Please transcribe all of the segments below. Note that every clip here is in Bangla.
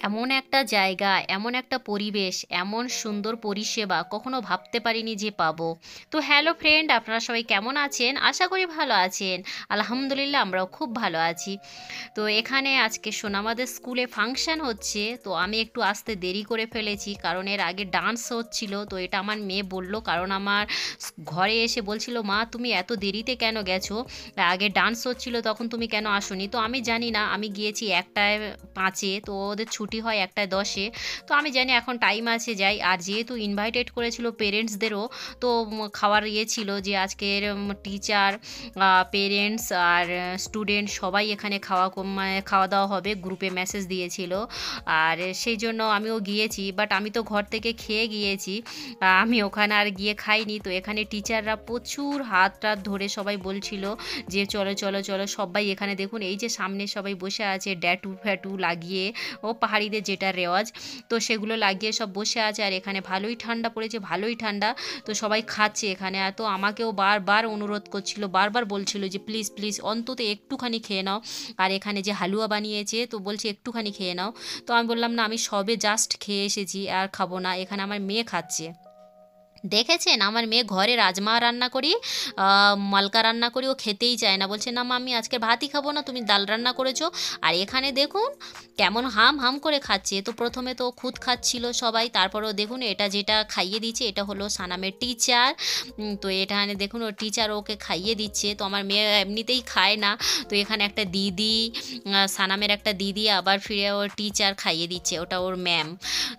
এমন একটা জায়গা, এমন একটা পরিবেশ, এমন সুন্দর পরিষেবা কখনো ভাবতে পারিনি যে পাবো। তো হ্যালো ফ্রেন্ড, আপনারা সবাই কেমন আছেন? আশা করি ভালো আছেন। আলহামদুলিল্লাহ, আমরাও খুব ভালো আছি। তো এখানে আজকে সোনামাদের স্কুলে ফাংশন হচ্ছে, তো আমি একটু আসতে দেরি করে ফেলেছি কারণ এর আগে ডান্স হচ্ছিল। তো এটা আমার মেয়ে বলল, কারণ আমার ঘরে এসে বলছিল, মা তুমি এত দেরিতে কেন গেছো? আগে ডান্স হচ্ছিল তখন তুমি কেন আসোনি? তো আমি জানি না, আমি গিয়েছি 1টা 5-এ, তো ওদের ছুটি হয় 1টা 10-এ। তো আমি জানি এখন টাইম আছে যাই। আর যেহেতু ইনভাইটেড করেছিল পেরেন্টসদেরও, তো খাওয়ার ইয়ে ছিল যে আজকের টিচার, পেরেন্টস আর স্টুডেন্ট সবাই এখানে মানে খাওয়া দাওয়া হবে, গ্রুপে মেসেজ দিয়েছিল। আর সেই জন্য আমিও গিয়েছি, বাট আমি তো ঘর থেকে খেয়ে গিয়েছি। আমি ওখানে আর গিয়ে খাইনি। তো এখানে টিচাররা প্রচুর হাত টাত ধরে সবাই বলছিল যে চলো চলো চলো সবাই এখানে দেখুন, এই যে সামনে সবাই বসে আছে ড্যাটু ফ্যাটু লাগিয়ে, ও পাহাড়িদের যেটা রেওয়াজ, তো সেগুলো লাগিয়ে সব বসে আছে। আর এখানে ভালোই ঠান্ডা পড়েছে, ভালোই ঠান্ডা। তো সবাই খাচ্ছে এখানে। তো আমাকেও বারবার অনুরোধ করছিল, বারবার বলছিল যে প্লিজ প্লিজ অন্তত একটুখানি খেয়ে নাও। আর এখানে যে হালুয়া বানিয়েছে, তো বলছে একটুখানি খেয়ে নাও। তো আমি বললাম না, আমি সবে জাস্ট খেয়ে এসেছি, আর খাবো না। এখানে আমার মেয়ে খাচ্ছে। দেখেছেন আমার মেয়ে ঘরে রাজমা রান্না করি, মালকা রান্না করি, ও খেতেই চায় না, বলছে না মা আমি আজকে ভাতই খাবো না, তুমি ডাল রান্না করেছো। আর এখানে দেখুন কেমন হাম হাম করে খাচ্ছে। তো প্রথমে তো খুদ খাচ্ছিল সবাই, তারপরেও দেখুন এটা যেটা খাইয়ে দিচ্ছে এটা হলো সানামের টিচার। তো এখানে দেখুন ও টিচার ওকে খাইয়ে দিচ্ছে। তো আমার মেয়ে এমনিতেই খায় না। তো এখানে একটা দিদি, সানামের একটা দিদি আবার ফিরে ওর টিচার খাইয়ে দিচ্ছে, ওটা ওর ম্যাম।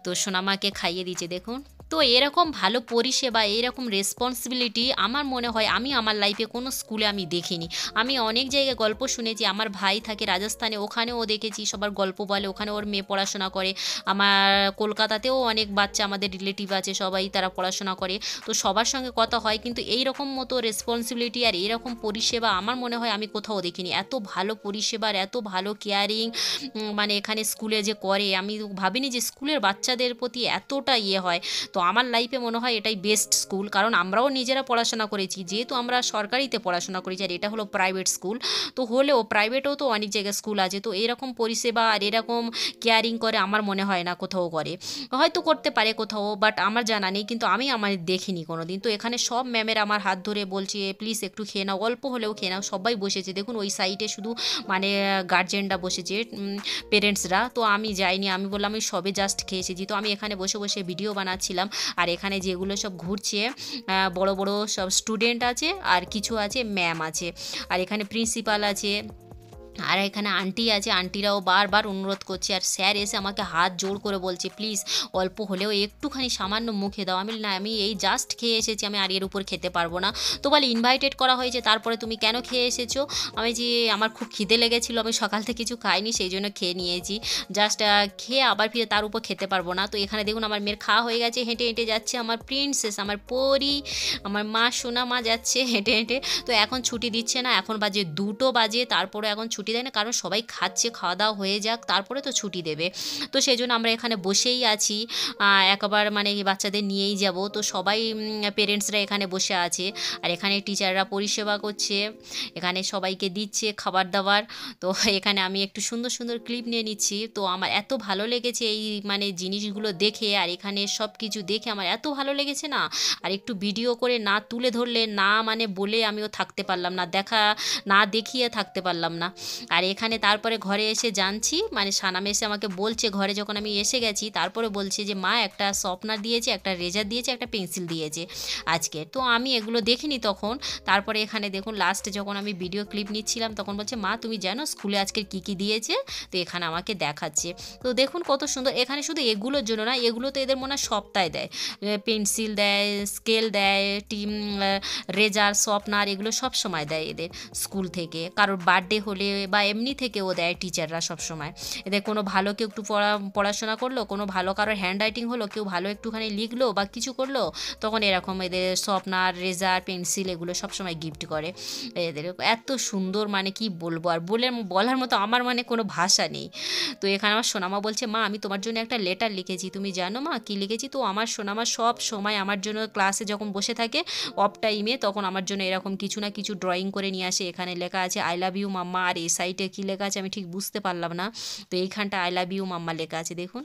তো সোনামাকে খাইয়ে দিচ্ছে দেখুন। তো এরকম ভালো পরিষেবা, এরকম রেসপন্সিবিলিটি আমার মনে হয় আমি আমার লাইফে কোনো স্কুলে আমি দেখিনি। আমি অনেক জায়গায় গল্প শুনেছি, আমার ভাই থাকে রাজস্থানে, ওখানেও দেখেছি সবার গল্প বলে, ওখানে ওর মেয়ে পড়াশোনা করে। আমার কলকাতাতেও অনেক বাচ্চা আমাদের রিলেটিভ আছে, সবাই তারা পড়াশোনা করে। তো সবার সঙ্গে কথা হয়, কিন্তু এই রকম মতো রেসপন্সিবিলিটি আর এরকম পরিষেবা আমার মনে হয় আমি কোথাও দেখিনি। এত ভালো পরিষেবার, এত ভালো কেয়ারিং মানে এখানে স্কুলে যে করে, আমি ভাবিনি যে স্কুলের বাচ্চাদের প্রতি এতটা ইয়ে হয়। তো আমার লাইফে মনে হয় এটাই বেস্ট স্কুল, কারণ আমরাও নিজেরা পড়াশোনা করেছি, যেহেতু আমরা সরকারিতে পড়াশোনা করেছি আর এটা হলো প্রাইভেট স্কুল। তো হলেও প্রাইভেটেও তো অনেক জায়গায় স্কুল আছে, তো এরকম পরিষেবা আর এরকম কেয়ারিং করে আমার মনে হয় না কোথাও করে। হয়তো করতে পারে কোথাও, বাট আমার জানা নেই, কিন্তু আমি আমার দেখিনি কোনো দিন। তো এখানে সব ম্যামের আমার হাত ধরে বলছে প্লিজ একটু খেয়ে নাও, অল্প হলেও খেয়ে নাও। সবাই বসেছে দেখুন, ওই সাইডে শুধু মানে গার্জেনরা বসেছে, পেরেন্টসরা। তো আমি যাইনি, আমি বললাম আমি সবে জাস্ট খেয়ে এসেছি। তো আমি এখানে বসে বসে ভিডিও বানাচ্ছিলাম। আর এখানে যেগুলো সব ঘুরছে, বড় বড় সব স্টুডেন্ট আছে, আর কিছু আছে ম্যাম আছে, আর এখানে প্রিন্সিপাল আছে, আর এখানে আন্টি আছে। আন্টিরাও বারবার অনুরোধ করছে, আর স্যার এসে আমাকে হাত জোড় করে বলছে প্লিজ অল্প হলেও একটুখানি সামান্য মুখে দাও। আমি বলি, না আমি এই জাস্ট খেয়ে এসেছি, আমি আর এর উপর খেতে পারবো না। তো বলে ইনভাইটেড করা হয়েছে তারপরে তুমি কেন খেয়ে এসেছো? আমি যে আমার খুব খিদে লেগেছিলো, আমি সকাল থেকে কিছু খাইনি, সেই জন্য খেয়ে নিয়েছি। জাস্ট খেয়ে আবার ফিরে তার উপর খেতে পারবো না। তো এখানে দেখুন আমার মেয়ের খাওয়া হয়ে গেছে, হেঁটে হেঁটে যাচ্ছে আমার প্রিন্সেস, আমার পরি, আমার মা সোনা মা যাচ্ছে হেঁটে হেঁটে। তো এখন ছুটি দিচ্ছে না, এখন বাজে 2টো, তারপরে এখন ছুটি দেয় না, কারণ সবাই খাচ্ছে, খাওয়া দাওয়া হয়ে যাক তারপরে তো ছুটি দেবে। তো সেই জন্য আমরা এখানে বসেই আছি, একবার মানে বাচ্চাদের নিয়েই যাব। তো সবাই পেরেন্টসরা এখানে বসে আছে, আর এখানে টিচাররা পরিষেবা করছে, এখানে সবাইকে দিচ্ছে খাবার দাবার। তো এখানে আমি একটু সুন্দর সুন্দর ক্লিপ নিয়ে নিচ্ছি। তো আমার এত ভালো লেগেছে এই মানে জিনিসগুলো দেখে, আর এখানে সব কিছু দেখে আমার এত ভালো লেগেছে না, আর একটু ভিডিও করে না তুলে ধরলে না মানে বলে আমিও থাকতে পারলাম না, না দেখিয়ে থাকতে পারলাম না। আর এখানে তারপরে ঘরে এসে জানছি, মানে সানাম এসে আমাকে বলছে ঘরে যখন আমি এসে গেছি, তারপরে বলছে যে মা একটা শর্পনার দিয়েছে, একটা রেজার দিয়েছে, একটা পেন্সিল দিয়েছে আজকে। তো আমি এগুলো দেখিনি তখন। তারপরে এখানে দেখুন লাস্টে যখন আমি ভিডিও ক্লিপ নিচ্ছিলাম তখন বলছে মা তুমি জানো স্কুলে আজকে কী কী দিয়েছে? তো এখানে আমাকে দেখাচ্ছে। তো দেখুন কত সুন্দর, এখানে শুধু এগুলোর জন্য না, এগুলো তো এদের মনে হয় সপ্তাহে দেয়, পেন্সিল দেয়, স্কেল দেয়, রেজার শর্পনার, এগুলো সব সময় দেয় এদের স্কুল থেকে। কারোর বার্থডে হলে বা এমনি থেকেও দেয় টিচাররা সব সময়। এদের কোনো ভালো কেউ একটু পড়াশোনা করলো, কোনো ভালো কারোর হ্যান্ড রাইটিং হলো, কেউ ভালো একটুখানি লিখলো বা কিছু করলো, তখন এরকম এদের শর্পনার, রেজার, পেন্সিল এগুলো সবসময় গিফট করে এদের। এত সুন্দর মানে কি বলবো, আর বলার মতো আমার মানে কোনো ভাষা নেই। তো এখানে আমার সোনামা বলছে মা আমি তোমার জন্য একটা লেটার লিখেছি, তুমি জানো মা কী লিখেছি? তো আমার সোনামা সব সময় আমার জন্য ক্লাসে যখন বসে থাকে অফ টাইমে, তখন আমার জন্য এরকম কিছু না কিছু ড্রয়িং করে নিয়ে আসে। এখানে লেখা আছে আই লাভ ইউ মাম্মা, আর এই সাইডে কী লেখা আছে আমি ঠিক বুঝতে পারলাম না। তো এইখানটা আই লাভ ইউ মাম্মা লেখা আছে দেখুন।